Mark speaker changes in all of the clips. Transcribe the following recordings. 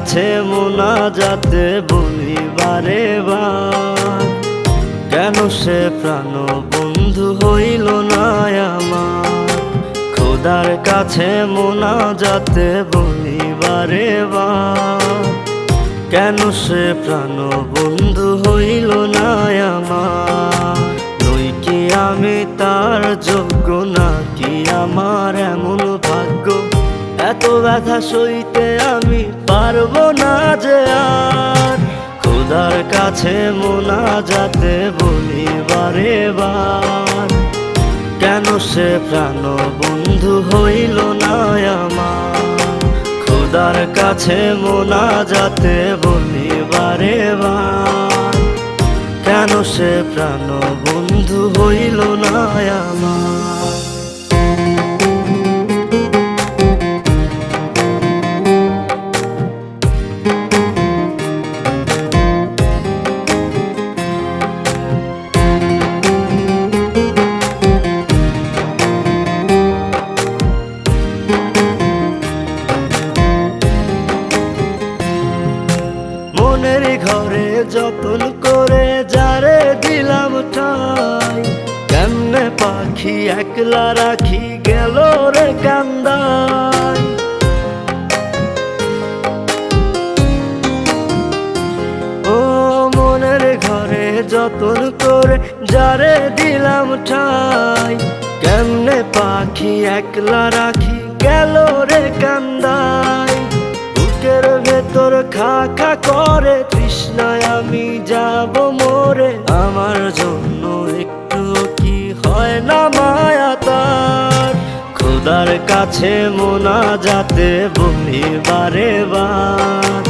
Speaker 1: কাছে মোনাজাতে বলি বারে বার, কেন সে প্রাণ বন্ধু হইল না আমার। খোদার কাছে মোনাজাতে বলি বারে বার, কেন সে প্রাণ বন্ধু হইল না আমার। নই কি আমি তার যোগ্য, নাকি আমার এমন ভাগ্য, এত ব্যথা সইতে আমি পারবো না যে আর। খোদার কাছে মোনাজাতে বলি বারে বার, কেন সে প্রাণ বন্ধু হইল না আমার। খোদার কাছে মোনাজাতে বলি বারে বার, কেন সে প্রাণ বন্ধু হইল না আমার। মনের ঘরে যতন করে যারে দিলাম ঠাই, কেমনে পাখি একলা রাখি গেল রে কান্দাই। ও মনের ঘরে যতন করে যারে দিলাম ঠাই, কেমনে পাখি একলা রাখি গেল রে কান্দাই। বুকের ভেতর খা খা করে তৃষ্ণায় আমি যাব মরে, আমার জন্য একটু কি হয় না মায়া তার। খোদার কাছে মোনাজাতে বলি বারে বার,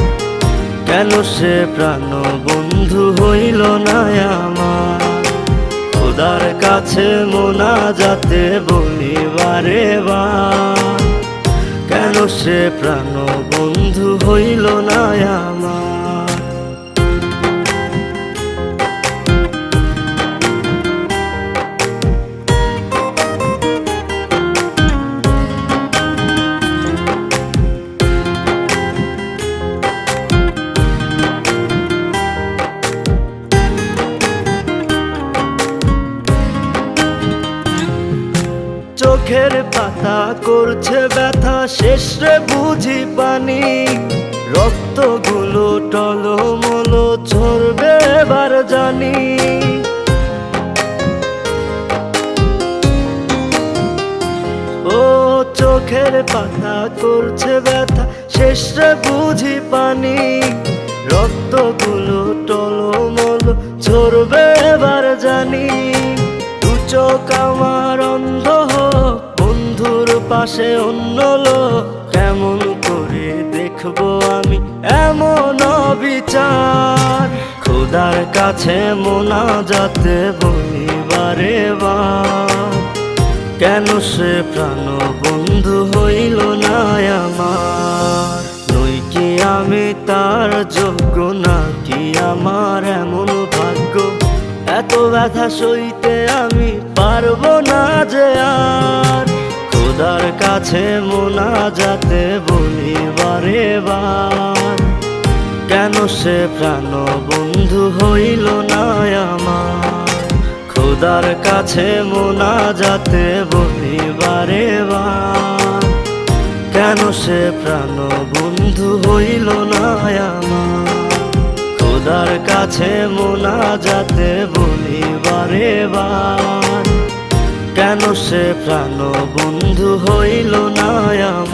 Speaker 1: কেন সে প্রাণ বন্ধু হইল না আমার। খোদার কাছে মোনাজাতে বলি বারে বার, কেন সে প্রাণ বন্ধু হইল না আমার। চোখের পাতা করছে ব্যথা, শেষে বুঝি পানি। রক্তগুলো টলমল ঝরবে এবার জানি। ও চোখের পাতা করছে ব্যথা, শেষে বুঝি পানি। রক্তগুলো টলমল ঝরবে এবার জানি। দু চোখ আমার অন্ধ হোক, বন্ধুর পাশে অন্য লোক, কেমন করে দেখবো আমি এমন অবিচার। খোদার কাছে মোনাজাতে বলি বারে বার, কেন সে প্রাণ বন্ধু হইল না আমার। নই কি আমি তার যোগ্য, নাকি আমার এমন ভাগ্য, এত ব্যথা সইতে আমি পারবো না যে আর। খোদার কাছে মোনাজাতে বলি বারে বার, কেন সে প্রাণ বন্ধু হইল না আমার। খোদার কাছে মোনাজাতে বলি বারে বার, কেন সে প্রাণ বন্ধু হইল না আমার। খোদার কাছে মোনাজাতে বলি বারে বার, কেন সে প্রাণ বন্ধু হইল না আমার।